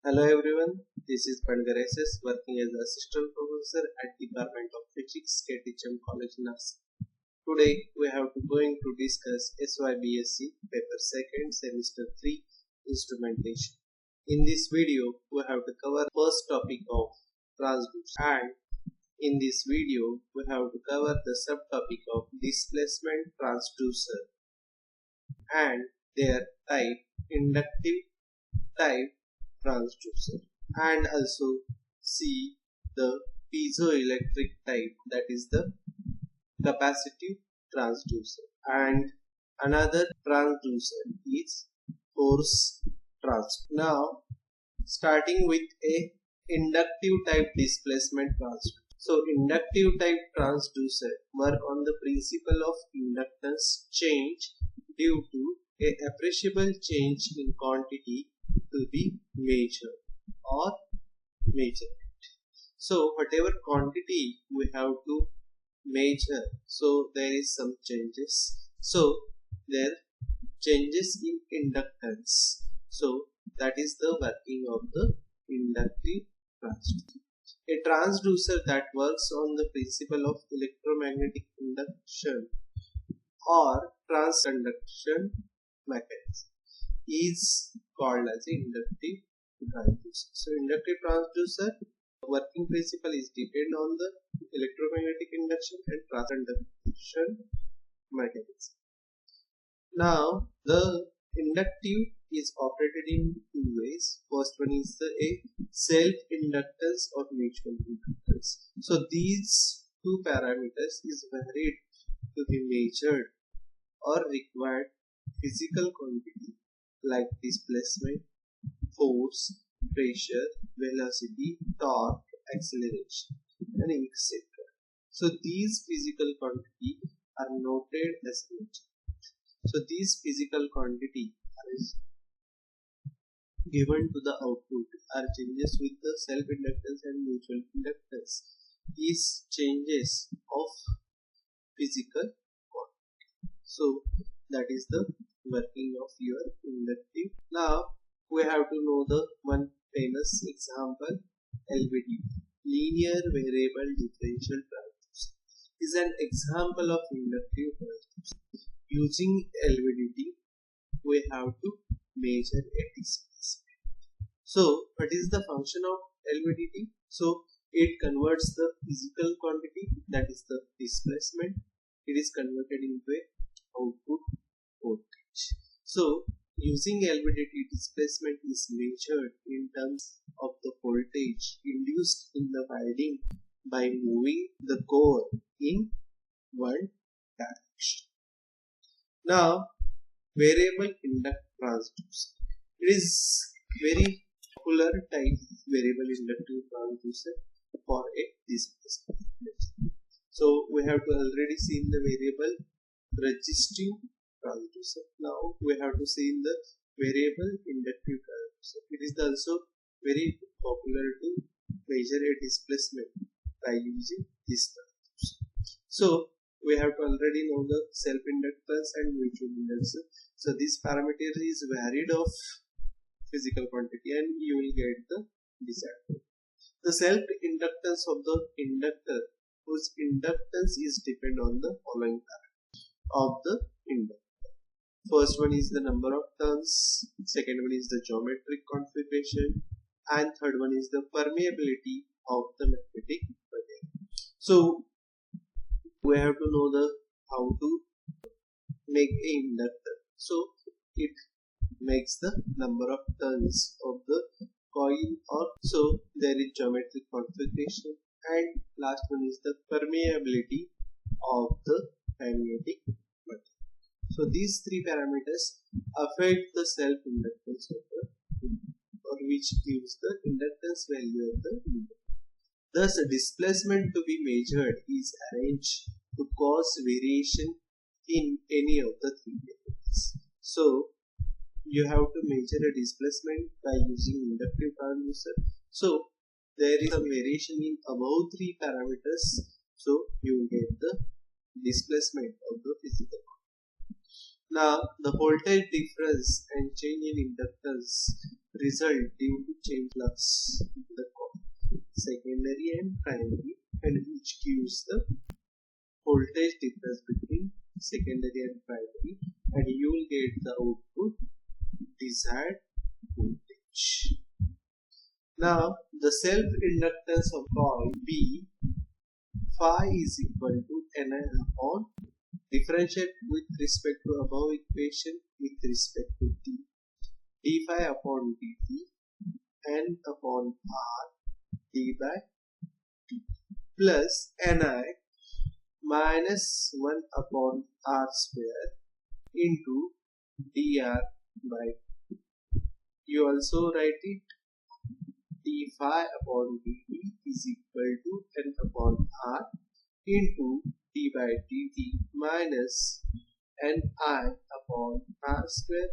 Hello everyone, this is Bandgar SS working as assistant professor at Department of Physics, KTHM College, Narsing. Today we have going to discuss S.Y.B.Sc paper 2nd semester 3 instrumentation. In this video we have to cover first topic of transducer, and in this video we have to cover the subtopic of displacement transducer and their type, inductive type transducer, and also see the piezoelectric type, that is the capacitive transducer, and another transducer is force transducer. Now starting with a inductive type displacement transducer. So inductive type transducer work on the principle of inductance change due to a appreciable change in quantity to be measured or measured. So whatever quantity we have to measure, so there is some changes. So there changes in inductance. So that is the working of the inductive transducer. A transducer that works on the principle of electromagnetic induction or transconduction mechanism is called as inductive transducer. So inductive transducer working principle is depend on the electromagnetic induction and transconduction mechanism. Now the inductive is operated in two ways. First one is the self-inductance or mutual inductance. So these two parameters is varied to be measured or required physical quantity like displacement, force, pressure, velocity, torque, acceleration, and etc. So these physical quantity are noted as much. So these physical quantity is given to the output are changes with the self-inductance and mutual inductance is changes of physical quantity. So that is the working of your inductive. Now we have to know the one famous example, LVDT, linear variable differential transducer, is an example of inductive transducer. Using LVDT we have to measure a displacement. So what is the function of LVDT? So it converts the physical quantity, that is the displacement, it is converted into a output voltage. So using LVDT, displacement is measured in terms of the voltage induced in the winding by moving the core in one direction. Now variable inductive transducer, it is very popular type variable inductive transducer for a displacement. So we have to already seen the variable resistive transducer. Now we have to see in the variable inductive transducer. It is also very popular to measure a displacement by using this transducer. So we have to already know the self-inductance and mutual inductance. So this parameter is varied of physical quantity and you will get the desired. The self-inductance of the inductor whose inductance is depend on the following parameters of the inductor. First one is the number of turns, second one is the geometric configuration, and third one is the permeability of the magnetic material. So we have to know the how to make a inductor. So it makes the number of turns of the coil, or so there is geometric configuration, and last one is the permeability of the magnetic material. So these three parameters affect the self-inductance of the inductor, or which gives the inductance value of the inductor. Thus a displacement to be measured is arranged to cause variation in any of the three variables. So you have to measure a displacement by using inductive transducer. So there is a variation in above three parameters, so you will get the displacement of the physical quantity. Now the voltage difference and change in inductance result due to change flux in the coil, secondary and primary, and which gives the voltage difference between secondary and primary, and you will get the output desired voltage. Now the self-inductance of coil B phi is equal to Ni upon, differentiate with respect to above equation with respect to T, d phi upon dt, N upon R d by T, plus Ni minus 1 upon R square into dr by T. You also write it d phi upon dt is equal to N upon R into d by dt minus Ni upon R square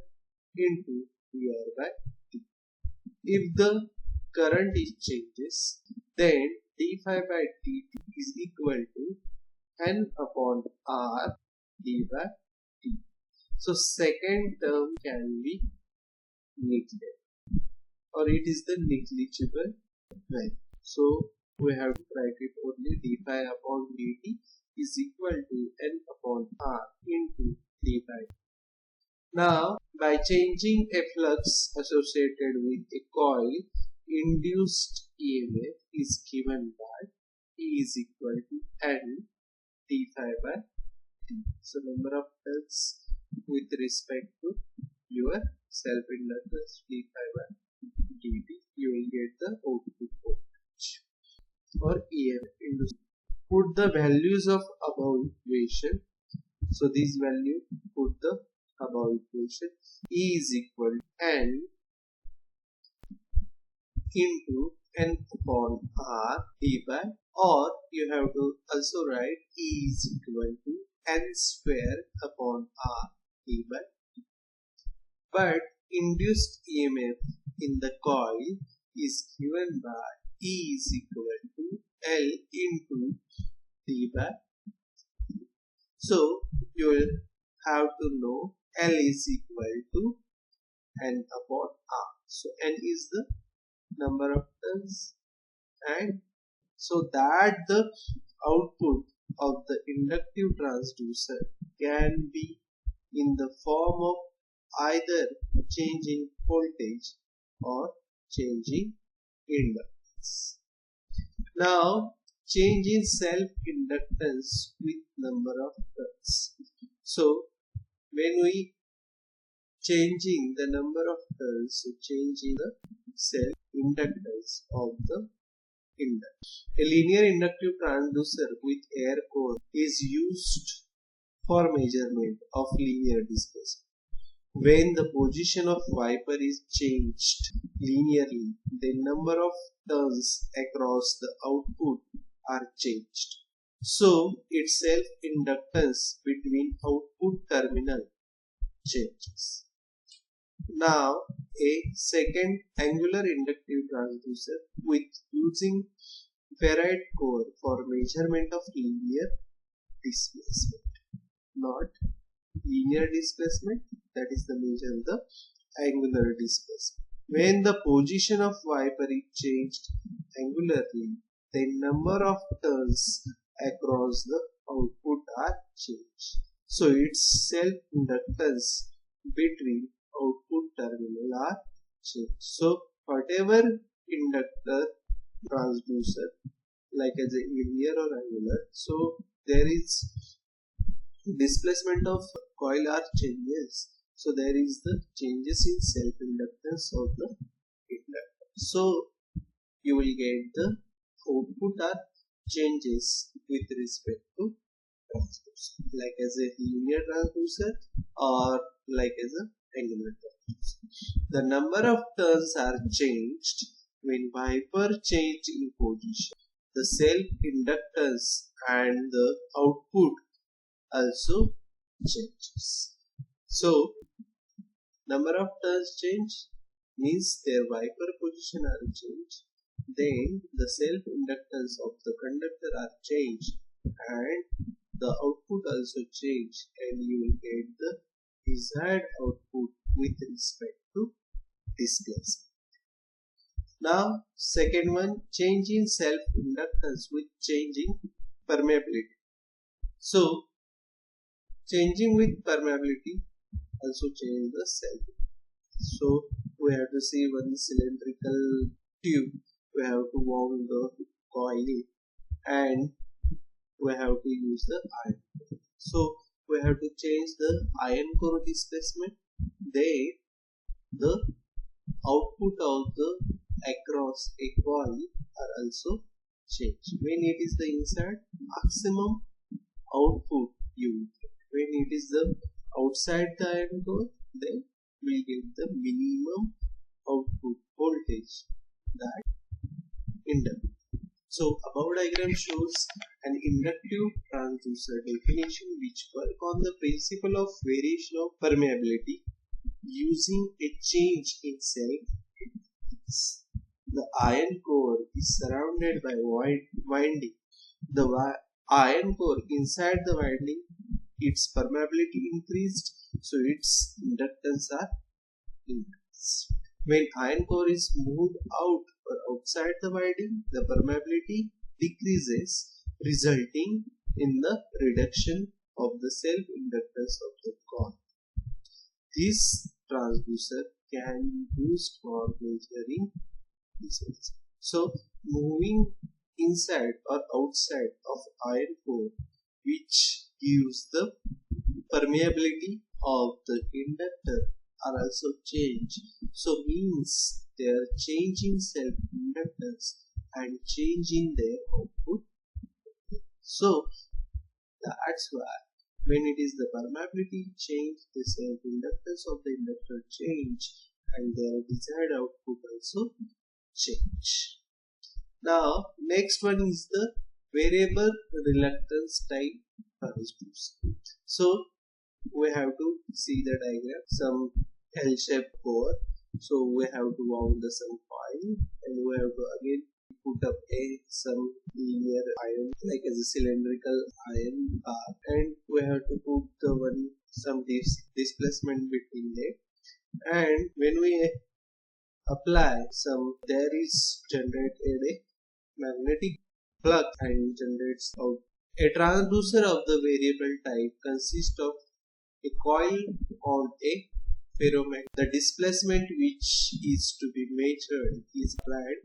into dr by T. If the current is changes, then d phi by dt is equal to N upon R d by T. So second term can be neglected, or it is the negligible value. So we have to write it only d phi upon dt is equal to N upon R into d by T. Now by changing a flux associated with a coil, induced EMF is given by E is equal to N d phi by T. So number of turns with respect to your self-inductance d phi by dt, you will get the output voltage or EMF induced. Put the values of above equation. So this value, put the above equation. E is equal to N into N upon R d by, or you have to also write E is equal to N square upon R d by T. But induced EMF in the coil is given by E is equal to L into d by T. So you will have to know L is equal to N upon R. So N is the number of turns, and so that the output of the inductive transducer can be in the form of either changing voltage or changing inductance. Now change in self-inductance with number of turns. So when we changing the number of turns, so changing the self-inductance of the inductor. A linear inductive transducer with air core is used for measurement of linear displacement. When the position of wiper is changed linearly, the number of turns across the output are changed. So its self-inductance between output terminal changes. Now a second angular inductive transducer with using ferrite core for measurement of linear displacement, not linear displacement, that is the measure the angular displacement. When the position of wiper is changed angularly, the number of turns across the output are changed. So its self-inductance between output terminal are changed. So whatever inductor transducer, like as a linear or angular, so there is displacement of coil are changes, so there is the changes in self-inductance of the inductor. So you will get the output are changes with respect to transducer, like as a linear transducer or like as a angular transducer. The number of turns are changed when wiper change in position. The self-inductance and the output also changes. So number of turns change means their wiper position are changed, then the self-inductance of the conductor are changed and the output also changed, and you will get the desired output with respect to displacement. Now second one, change in self inductance with changing permeability. So changing with permeability also change the self. So we have to see one cylindrical tube, we have to wound the coil and we have to use the iron. So we have to change the iron core displacement. Then the output of the across a coil are also changed. When it is the inside, maximum output you will get. When it is the outside the iron core, then we get the minimum output voltage that inductive. So above diagram shows an inductive transducer definition which work on the principle of variation of permeability using a change in self. The iron core is surrounded by winding. The iron core inside the winding, its permeability increased, so its inductance are increased. When iron core is moved out or outside the winding, the permeability decreases, resulting in the reduction of the self-inductance of the coil. This transducer can be used for measuring results. So, moving inside or outside of iron core, which gives the permeability of the inductor, are also changed. So means they are changing self-inductance and changing their output. So that's why when it is the permeability change, the self-inductance of the inductor change and their desired output also change. Now next one is the variable reluctance type transducer. So we have to see the diagram, some L-shaped core. So we have to wound the some coil and we have to again put up some linear iron like as a cylindrical iron bar, and we have to put the some displacement between them, and when we apply some, there is generated a magnetic flux and generates out. A transducer of the variable type consists of a coil on a ferromagnet. The displacement which is to be measured is applied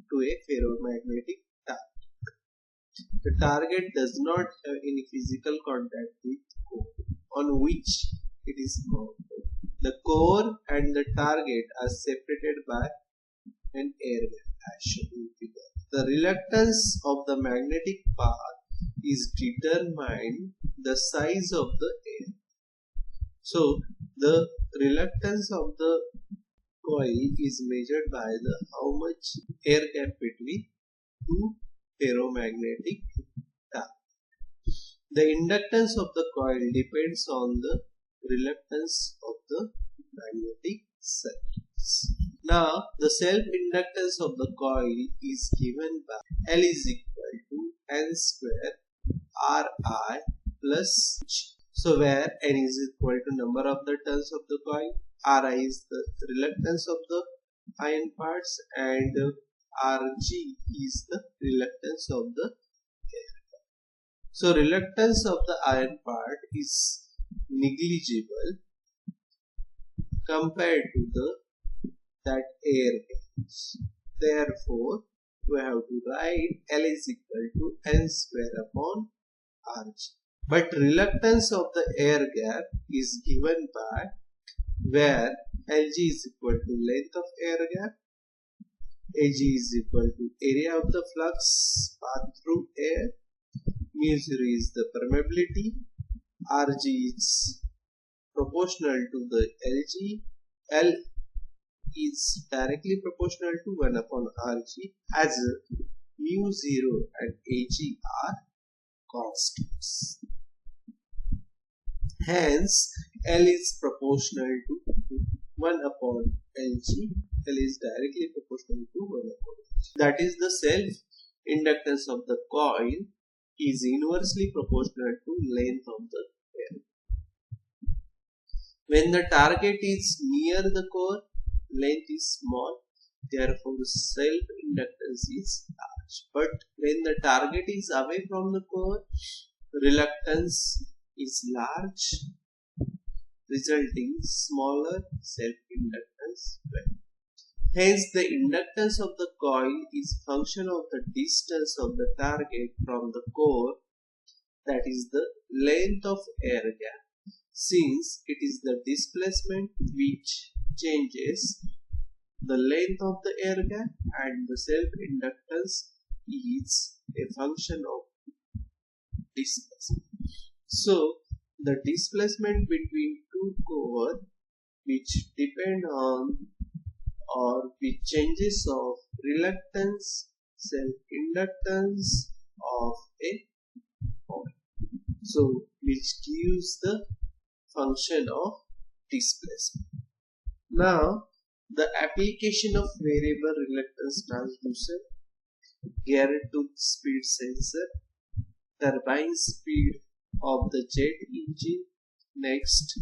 to a ferromagnetic target. The target does not have any physical contact with core on which it is mounted. The core and the target are separated by an air gap as shown in figure. The reluctance of the magnetic path is determined the size of the air. So the reluctance of the coil is measured by the how much air gap between two ferromagnetic targets. The inductance of the coil depends on the reluctance of the magnetic circuits. Now the self-inductance of the coil is given by L is equal to N square Ri plus G. So where N is equal to number of the turns of the coil, Ri is the reluctance of the iron parts, and Rg is the reluctance of the air. So reluctance of the iron part is negligible compared to that air gaps. Therefore, we have to write L is equal to N square upon Rg. But reluctance of the air gap is given by where Lg is equal to length of air gap, Ag is equal to area of the flux passed through air, mu 0 is the permeability, Rg is proportional to the Lg, L is directly proportional to 1 upon Rg, as mu 0 and Ag are constants. Hence, L is proportional to 1 upon Lg. L is directly proportional to 1 upon Lg. That is, the self-inductance of the coil is inversely proportional to length of the air. When the target is near the core, length is small. therefore self-inductance is large. But when the target is away from the core, reluctance is large, resulting smaller self-inductance value. Hence, the inductance of the coil is function of the distance of the target from the core, that is the length of air gap, since it is the displacement which changes the length of the air gap, and the self-inductance is a function of displacement. So, the displacement between two core which depend on or which changes of reluctance, self-inductance of a coil. So, which gives the function of displacement. Now, the application of variable reluctance transducer, gear-tooth speed sensor, turbine speed of the jet engine, next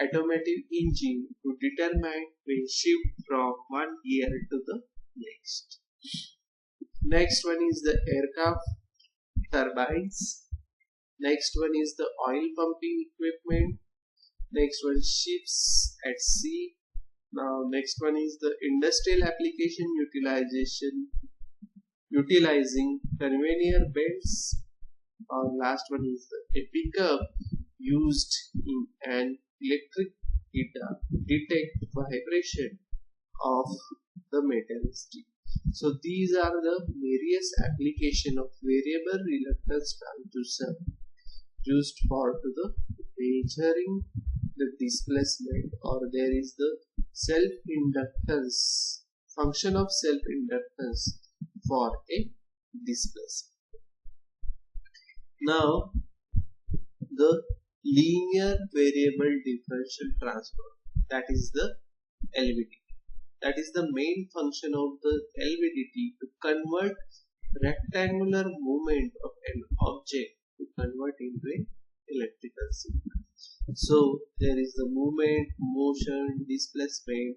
automotive engine to determine when shift from one gear to the next. Next one is the aircraft turbines. Next one is the oil pumping equipment. Next one, ships at sea. Now next one is the industrial application utilizing conveyor belts. Last one is a pickup used in an electric guitar detect vibration of the metal steel. So these are the various application of variable reluctance transducer used for to the measuring the displacement, or there is the self-inductance, function of self-inductance for a displacement. Now the linear variable differential transformer, that is the LVDT. That is the main function of the LVDT to convert rectangular movement of an object to convert into an electrical signal. So there is the movement, motion, displacement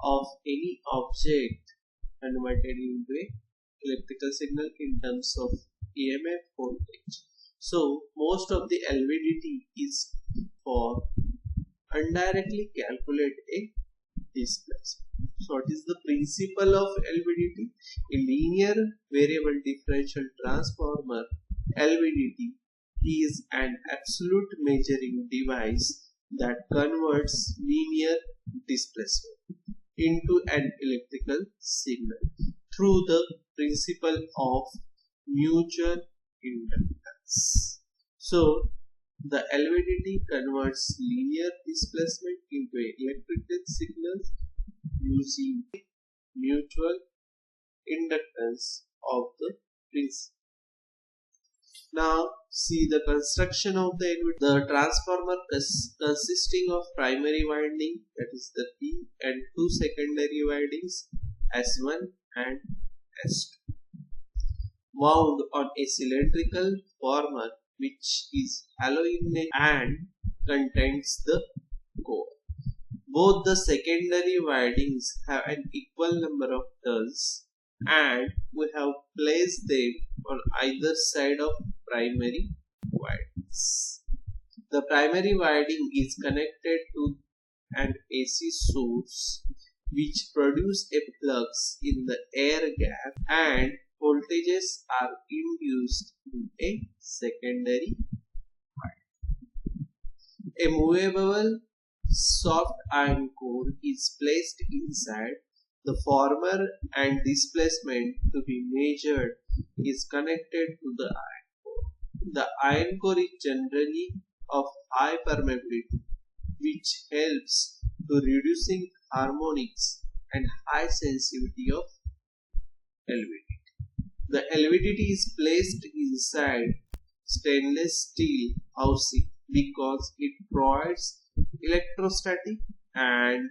of any object converted into an electrical signal in terms of EMF voltage. So most of the LVDT is for indirectly calculate a displacement. So what is the principle of LVDT? A linear variable differential transformer, LVDT, is an absolute measuring device that converts linear displacement into an electrical signal through the principle of mutual inductance. So the LVDT converts linear displacement into electrical signals using mutual inductance of the principle. Now see the construction of the LVDT. The transformer is consisting of primary winding, that is the P, and two secondary windings S1 and S2, wound on a cylindrical former which is hollow in nature and contains the core. Both the secondary windings have an equal number of turns, and we have placed them on either side of primary windings. The primary winding is connected to an AC source which produce a flux in the air gap, and voltages are induced in a secondary winding. A movable soft iron core is placed inside the former, and displacement to be measured is connected to the iron core. The iron core is generally of high permeability, which helps to reducing harmonics and high sensitivity of LVDT. The LVDT is placed inside stainless steel housing because it provides electrostatic and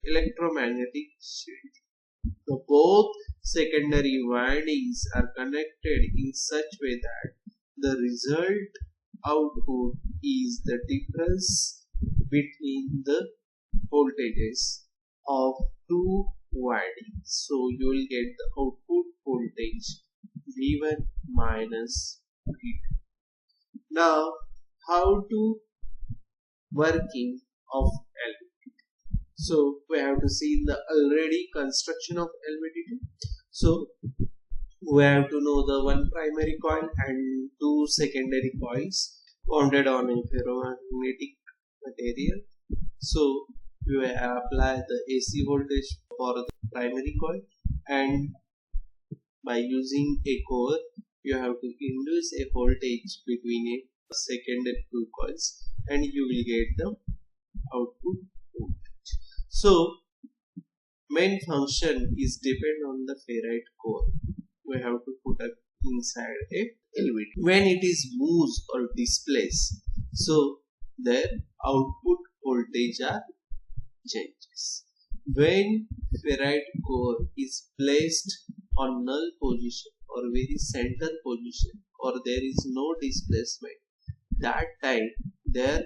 electromagnetic shield. So both secondary windings are connected in such way that the result output is the difference between the voltages of two winding. So you will get the output voltage V1 minus V2. Now, how to working of LVDT? So we have to see the already construction of LVDT. So we have to know the one primary coil and two secondary coils wounded on a ferromagnetic material. So we will apply the AC voltage for the primary coil, and by using a core you have to induce a voltage between a secondary two coils and you will get the output voltage. So main function is depend on the ferrite core. We have to put up inside a LVDT. When it is moves or displays, so their output voltage are changes. When ferrite core is placed on null position or very center position or there is no displacement, that time their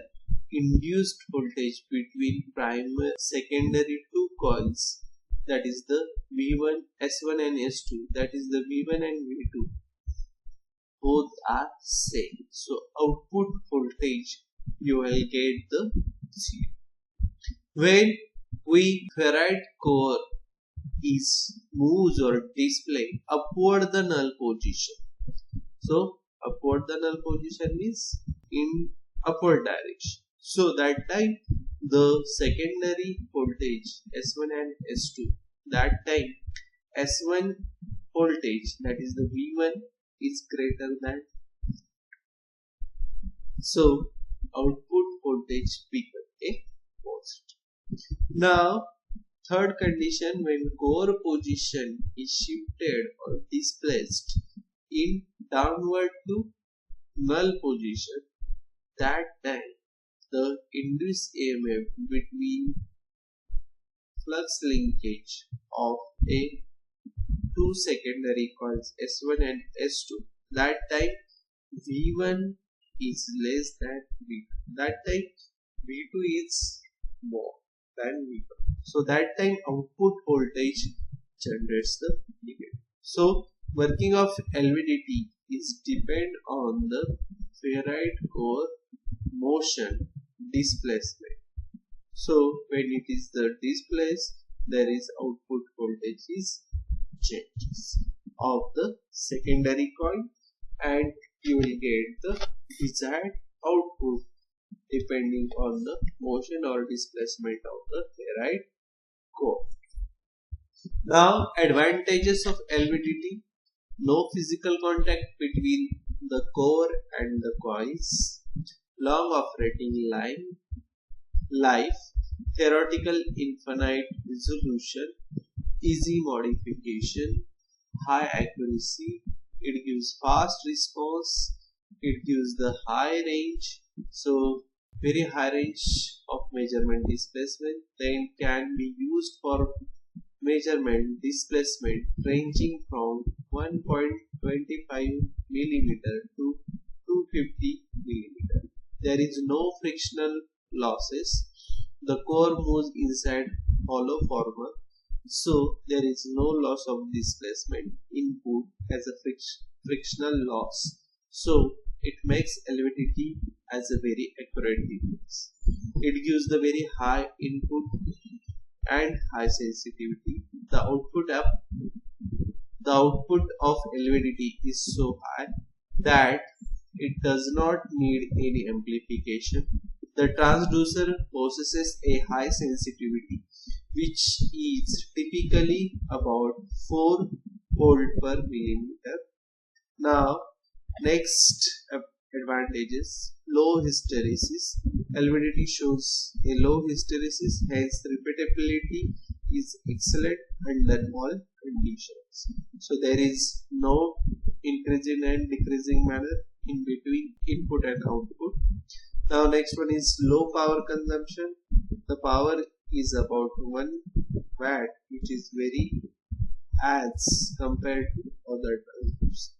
induced voltage between primary secondary two coils, that is the V1 S1 and S2, that is the V1 and V2, both are same. So output voltage you will get the 0. When we ferrite core is moves or display upward the null position, so upward the null position is in upward direction. So that time the secondary voltage S1 and S2, that time S1 voltage, that is the V1, is greater than, so output voltage become a positive. Now third condition, when core position is shifted or displaced in downward to null position, that time the induced EMF between flux linkage of a two secondary coils S1 and S2, that time V1 is less than V2. That time V2 is more than V1. So that time output voltage generates the negative. So working of LVDT is depend on the ferrite core motion displacement. So when it is the displaced, there is output voltage is changes of the secondary coil and you will get the desired output depending on the motion or displacement of the ferrite core. Now advantages of LVDT: no physical contact between the core and the coils, long operating life, theoretical infinite resolution, easy modification, high accuracy, it gives fast response, it gives the high range, so very high range of measurement displacement, then can be used for measurement displacement ranging from 1.25 millimeter to 250 millimeter. There is no frictional losses. The core moves inside hollow former, so there is no loss of displacement input as a frictional loss. So it makes LVDT as a very accurate device. It gives the very high input and high sensitivity. The output of LVDT is so high that it does not need any amplification. The transducer possesses a high sensitivity, which is typically about 4 volt per millimeter. Now, next advantages: low hysteresis. LVDT shows a low hysteresis, hence repeatability is excellent under all conditions. So there is no increasing and decreasing manner in between input and output. Now next one is low power consumption. The power is about 1 watt, which is very as compared to other transducers.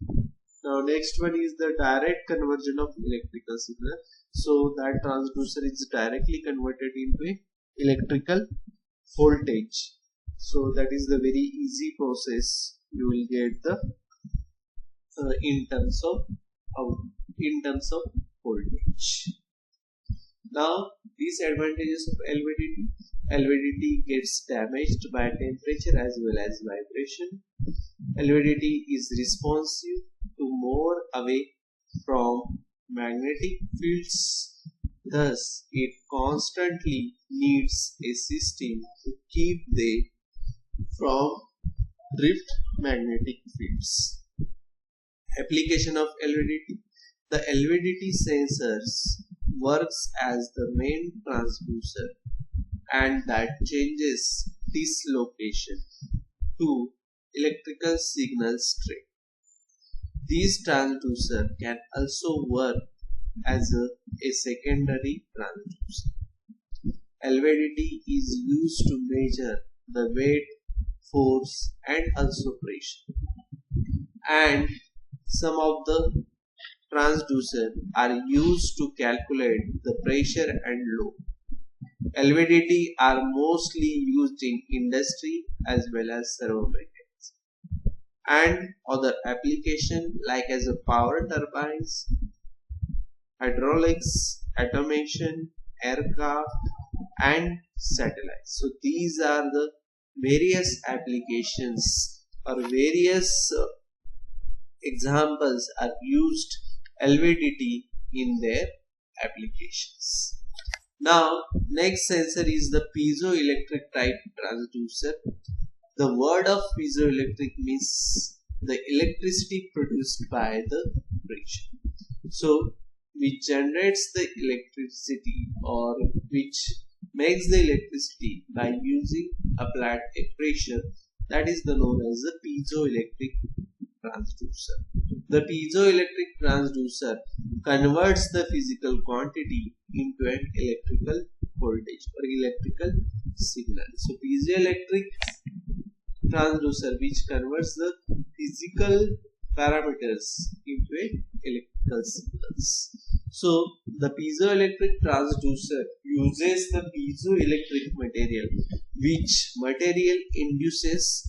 Now next one is the direct conversion of electrical signal. So that transducer is directly converted into a electrical voltage. So that is the very easy process you will get the in terms of voltage. Now disadvantages of LVDT. LVDT gets damaged by temperature as well as vibration. LVDT is responsive to more away from magnetic fields. Thus, it constantly needs a system to keep them from drift magnetic fields. Application of LVDT. The LVDT sensors works as the main transducer and that changes dislocation to electrical signal strength. These transducer can also work as a secondary transducer. LVDT is used to measure the weight, force and also pressure. And some of the transducers are used to calculate the pressure and load. LVDT are mostly used in industry as well as servo mechanics and other applications like as a power turbines, hydraulics, automation, aircraft and satellites. So these are the various applications or various examples are used LVDT in their applications. Now next sensor is the piezoelectric type transducer. The word of piezoelectric means the electricity produced by the pressure. So which generates the electricity or which makes the electricity by using applied a pressure, that is known as the piezoelectric transducer. The piezoelectric transducer converts the physical quantity into an electrical voltage or electrical signal. So piezoelectric transducer which converts the physical parameters into an electrical signals. So the piezoelectric transducer uses the piezoelectric material, which material induces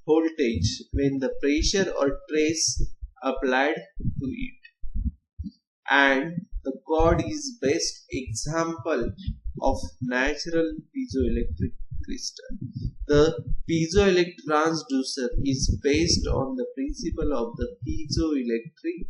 voltage when the pressure or trace applied to it, and the cord is best example of natural piezoelectric crystal. The piezoelectric transducer is based on the principle of the piezoelectric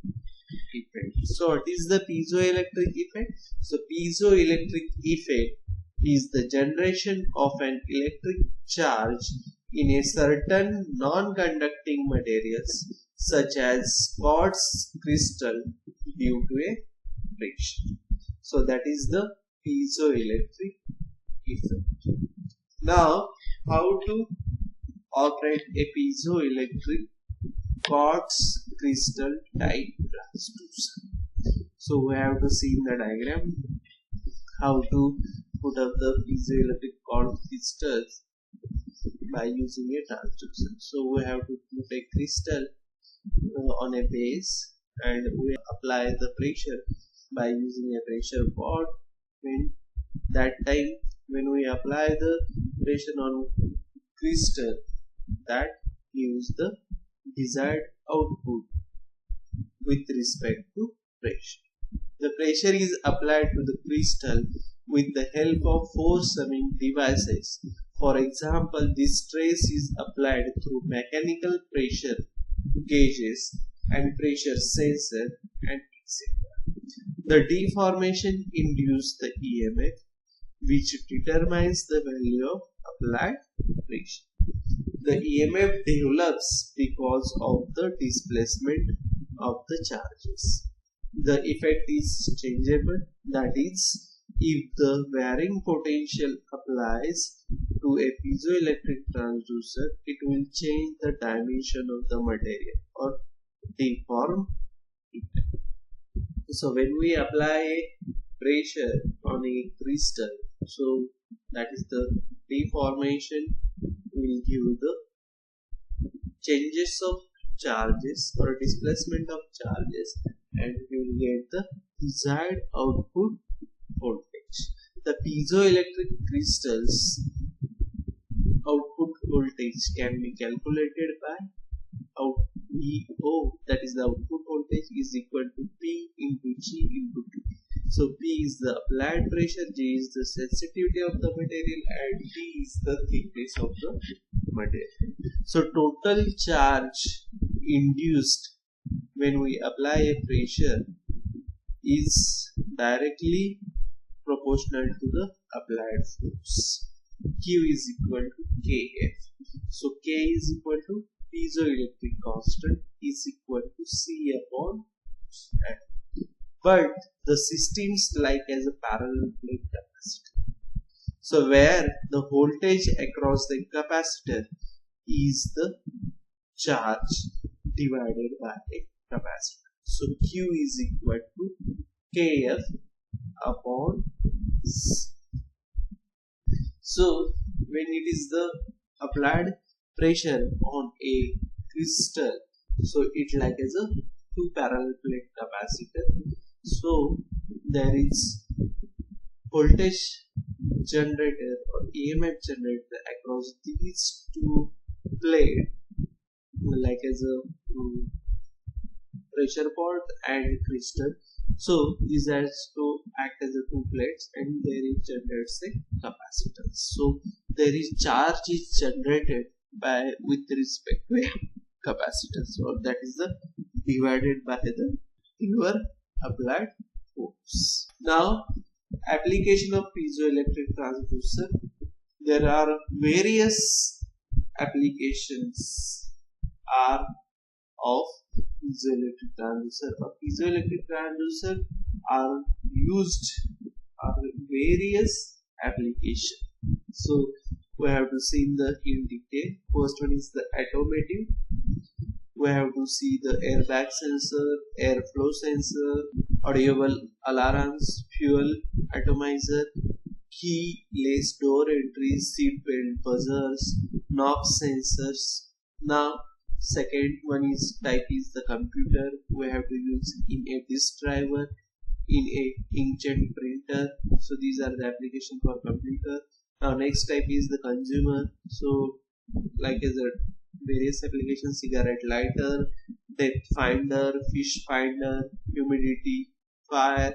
effect. So what is the piezoelectric effect? So piezoelectric effect is the generation of an electric charge in a certain non-conducting materials such as quartz crystal due to a friction. So that is the piezoelectric effect. Now how to operate a piezoelectric quartz crystal type transducer. So we have to see in the diagram how to put up the piezoelectric quartz crystals by using a transducer. So we have to put a crystal on a base and we apply the pressure by using a pressure cord. When that time when we apply the pressure on crystal, that gives the desired output with respect to pressure. The pressure is applied to the crystal with the help of force summing devices. For example, this trace is applied through mechanical pressure gauges and pressure sensor and etc. The deformation induces the EMF, which determines the value of applied pressure. The EMF develops because of the displacement of the charges. The effect is changeable, that is, if the varying potential applies to a piezoelectric transducer, it will change the dimension of the material or deform it. So when we apply pressure on a crystal, so that is the deformation will give the changes of charges or displacement of charges, and we will get the desired output voltage. The piezoelectric crystals output voltage can be calculated by VO, that is the output voltage, is equal to P into G into T. So P is the applied pressure, G is the sensitivity of the material, and T is the thickness of the material. So total charge induced when we apply a pressure is directly proportional to the applied force. Q is equal to Kf. So K is equal to piezoelectric constant is equal to C upon F. But the systems like as a parallel plate capacitor. So where the voltage across the capacitor is the charge divided by a capacitor. So Q is equal to Kf upon C. So when it is the applied pressure on a crystal, so it like as a two parallel plate capacitor. So there is voltage generator or EMF generator across these two plates, like as a pressure pot and crystal. So these has to act as a two plates, and there is generates a capacitance. So there is charge is generated by with respect to a capacitance, so that is the divided by the your applied force. Now application of piezoelectric transducer. There are various applications are of piezoelectric transducer. Piezoelectric transducer are used in various applications. So we have to see in detail. First one is the automotive. We have to see the airbag sensor, airflow sensor, audible alarms, fuel atomizer, keyless door entries, seatbelt buzzers, knock sensors. Now second one is type is the computer. We have to use in a disk driver, in a inkjet printer. So these are the application for computer. Now next type is the consumer. So like as a various applications: cigarette lighter, depth finder, fish finder, humidity fire,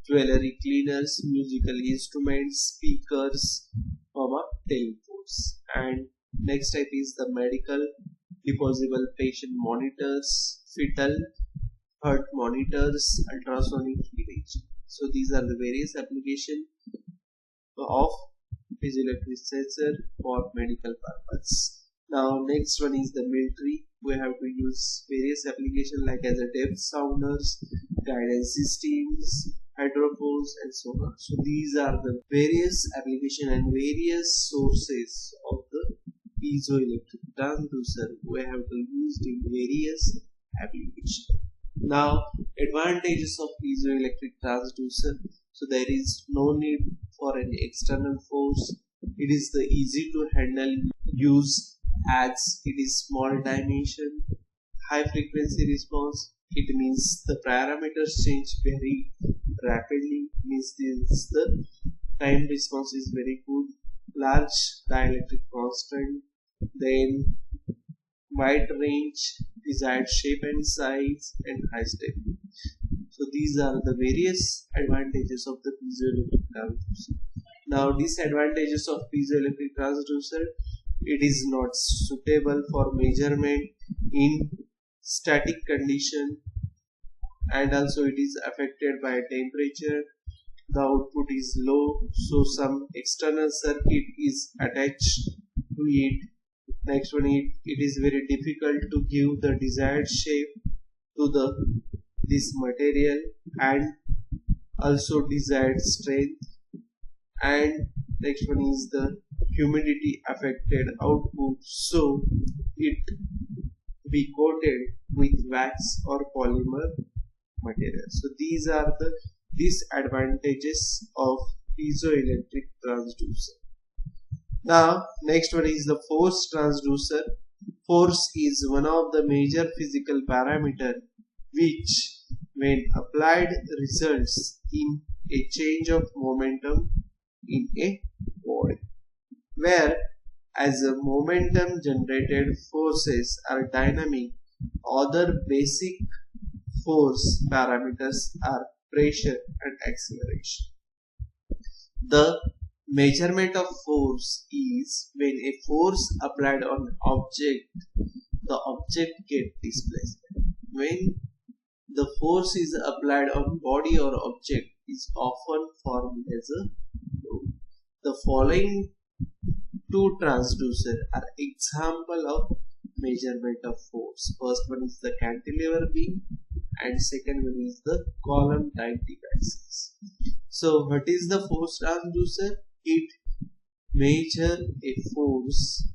jewelry cleaners, musical instruments, speakers, telephones. And next type is the medical: disposable patient monitors, fetal heart monitors, ultrasonic imaging. So these are the various applications of piezoelectric sensor for medical purpose. Now next one is the military. We have to use various applications like as a depth sounders, guidance systems, hydrophones, and so on. So these are the various applications and various sources of the piezoelectric transducer we have to use in various applications. Now advantages of piezoelectric transducer. So there is no need for any external force. It is the easy to handle use as it is small dimension, high frequency response. It means the parameters change very rapidly, means this the time response is very good, large dielectric constant, then wide range, desired shape and size, and high stability. So these are the various advantages of the piezoelectric transducer. Now disadvantages of piezoelectric transducer: it is not suitable for measurement in static condition, and also it is affected by temperature. The output is low, so some external circuit is attached to it. Next one, it is very difficult to give the desired shape to this material and also desired strength. And next one is the humidity affected output, so it be coated with wax or polymer material. So these are the disadvantages of piezoelectric transducer. Now next one is the force transducer. Force is one of the major physical parameter which when applied results in a change of momentum in a body, where as a momentum generated forces are dynamic. Other basic force parameters are pressure and acceleration. The measurement of force is when a force applied on an object, the object gets displacement. When the force is applied on body or object is often formed as a load. The following two transducers are example of measurement of force. First one is the cantilever beam and second one is the column type devices. So what is the force transducer? It measures a force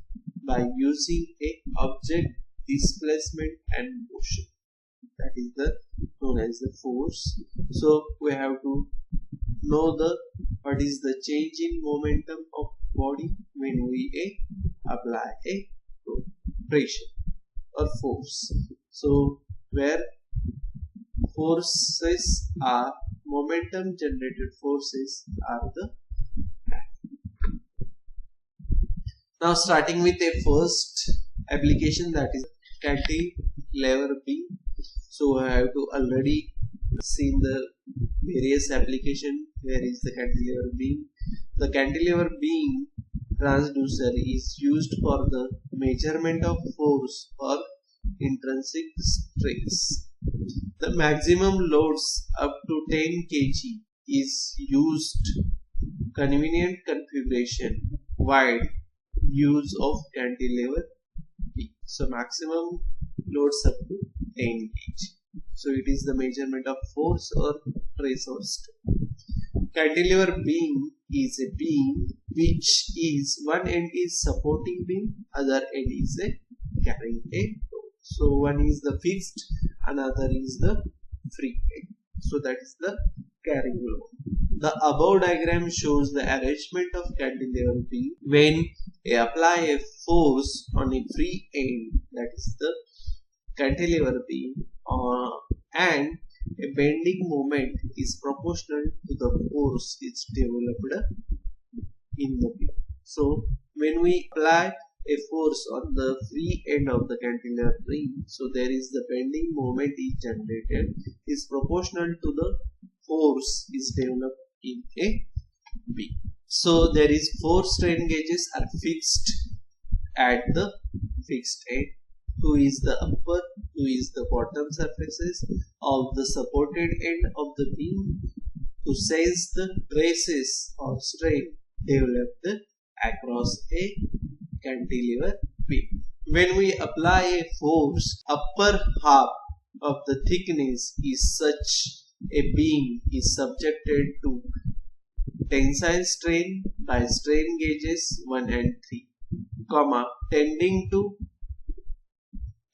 by using a object, displacement and motion. That is the known as the force. So we have to know what is the change in momentum of body when we apply a pressure or force. So where forces are momentum generated forces are the. Now starting with a first application, that is cantilever beam. So I have to already seen the various application. Where is the cantilever beam? The cantilever beam transducer is used for the measurement of force or intrinsic stress. The maximum loads up to 10 kg is used. Convenient configuration, wide use of cantilever beam. So maximum loads up to 10 kg. So it is the measurement of force or stress or strain. Cantilever beam is a beam which is one end is supporting beam, other end is a carrying a load. So one is the fixed, another is the free end. So that is the carrying load. The above diagram shows the arrangement of cantilever beam when you apply a force on a free end, that is the cantilever beam, and a bending moment is proportional to the force is developed in the beam. So when we apply a force on the free end of the cantilever beam, so there is the bending moment is generated is proportional to the force is developed in a beam. So there is 4 strain gauges are fixed at the fixed end. 2 is the upper, 2 is the bottom surfaces of the supported end of the beam to sense the traces of strain developed across a cantilever beam. When we apply a force, upper half of the thickness is such a beam is subjected to tensile strain by strain gauges 1 and 3, tending to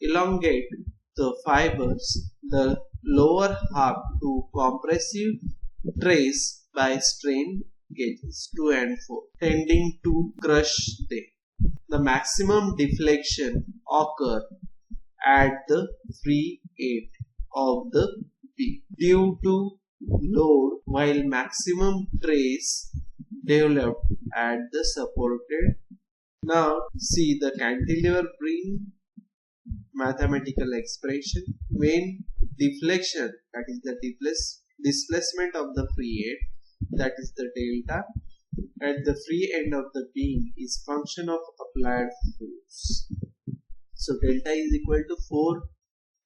elongate the fibers, the lower half to compressive trace by strain gauges 2 and 4, tending to crush them. The maximum deflection occur at the free end of the beam due to load, while maximum trace developed at the supported. Now see the cantilever beam mathematical expression. When deflection, that is the displacement of the free end, that is the delta at the free end of the beam is function of applied force. So delta is equal to 4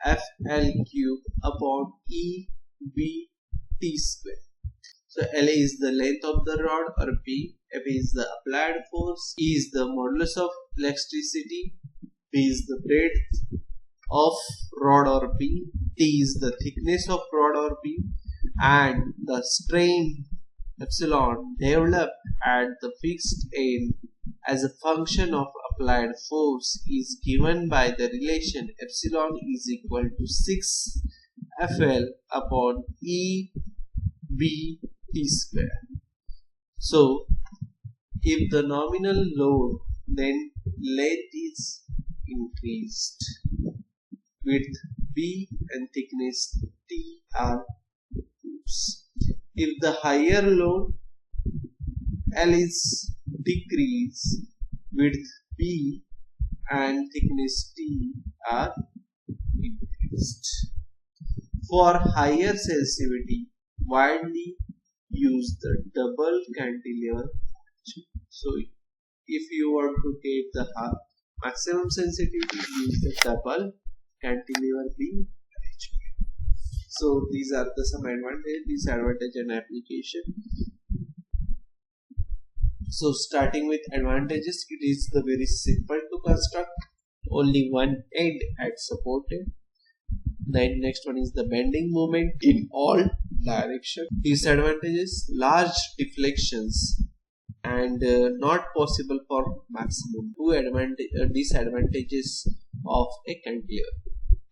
FL cube upon EBT square. So L is the length of the rod or beam, F is the applied force, E is the modulus of elasticity, B is the breadth of rod or beam, T is the thickness of rod or beam, and the strain epsilon developed at the fixed end as a function of applied force is given by the relation epsilon is equal to 6 FL upon EBT square. So if the nominal load, then length is increased, width B and thickness T are reduced. If the higher load, L is decreased, width B B and thickness T are increased. For higher sensitivity, widely use the double cantilever. So if you want to get the maximum sensitivity, use the double cantilever beam arrangement. So these are the some advantage, disadvantage and application. So starting with advantages, it is the very simple to construct. Only one end at supported. Then next one is the bending moment in all directions. Disadvantages, large deflections and not possible for maximum. Disadvantages of a cantilever.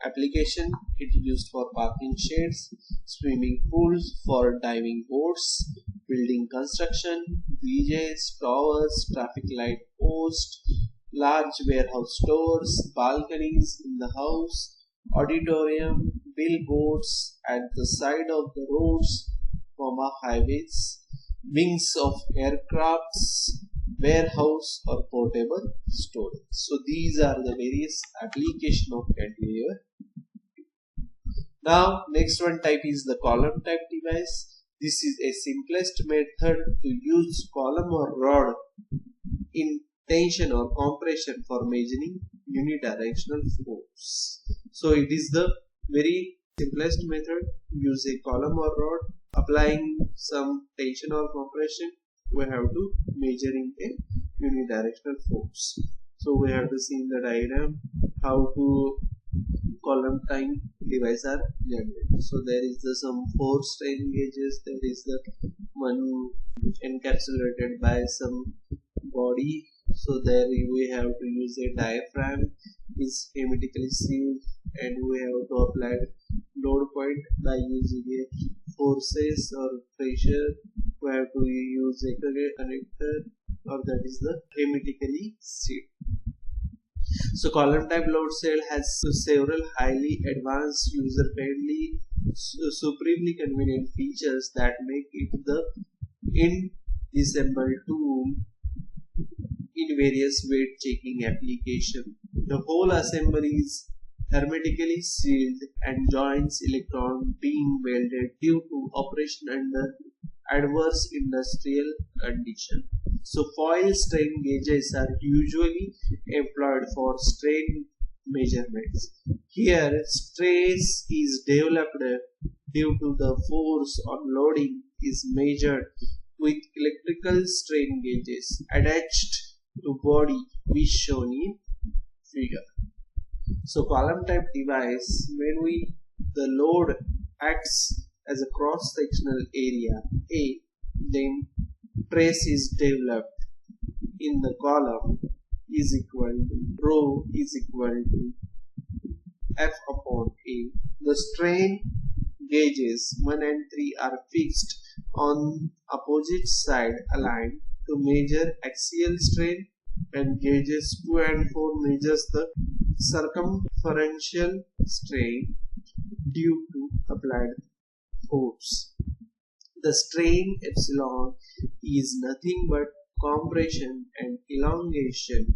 Application, it is used for parking sheds, swimming pools, for diving boats, building construction, bridges, towers, traffic light posts, large warehouse stores, balconies in the house, auditorium, billboards at the side of the roads, highways, wings of aircrafts, warehouse or portable storage. So these are the various application of cantilever. Now next one type is the column type device. This is a simplest method to use column or rod in tension or compression for measuring unidirectional force. So it is the very simplest method. Use a column or rod, applying some tension or compression, we have to measuring a unidirectional force. So we have to see in the diagram how to column type device are generated. So there is some 4 strain gauges, there is the one encapsulated by some body. So there we have to use a diaphragm, is hermetically sealed, and we have to apply load point by using a forces or pressure. We have to use a connector, or that is the hermetically sealed. So column type load cell has several highly advanced, user-friendly, supremely convenient features that make it the indiscernible tool in various weight checking applications. The whole assembly is hermetically sealed and joints electron being welded due to operation under adverse industrial conditions. So foil strain gauges are usually employed for strain measurements. Here stress is developed due to the force on loading is measured with electrical strain gauges attached to body, which shown in figure. So column type device, when the load acts as a cross sectional area A, then trace is developed in the column is equal to rho is equal to F upon A. The strain gauges 1 and 3 are fixed on opposite side aligned to measure axial strain, and gauges 2 and 4 measures the circumferential strain due to applied force. The strain epsilon is nothing but compression and elongation,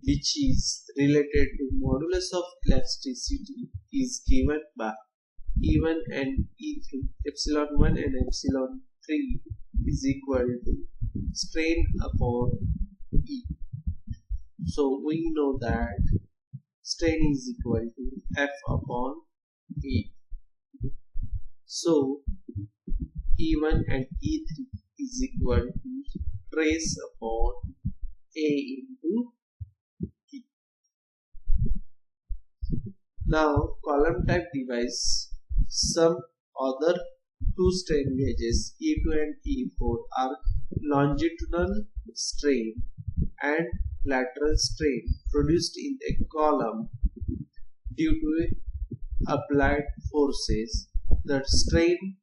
which is related to modulus of elasticity, is given by E1 and E3. Epsilon 1 and epsilon 3 is equal to strain upon E. So we know that strain is equal to F upon A. So E1 and E3 is equal to trace upon A into E. Now column type device, some other 2 strain gauges E2 and E4 are longitudinal strain and lateral strain produced in a column due to applied forces. The strain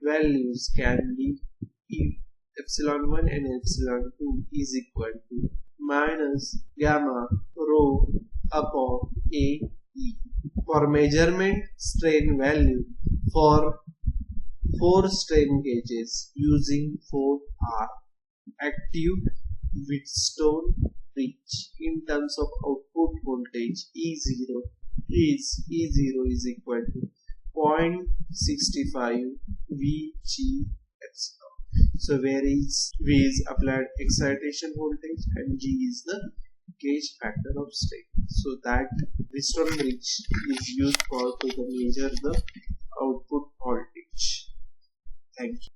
values can be epsilon 1 and epsilon 2 is equal to minus gamma rho upon A E. For measurement strain value for 4 strain gauges using 4R: active, Wheatstone, bridge in terms of output voltage E0 is equal to 0.65 VG epsilon. So where V is applied excitation voltage and G is the gauge factor of state. So that Wheatstone bridge is used to measure the output voltage. Thank you.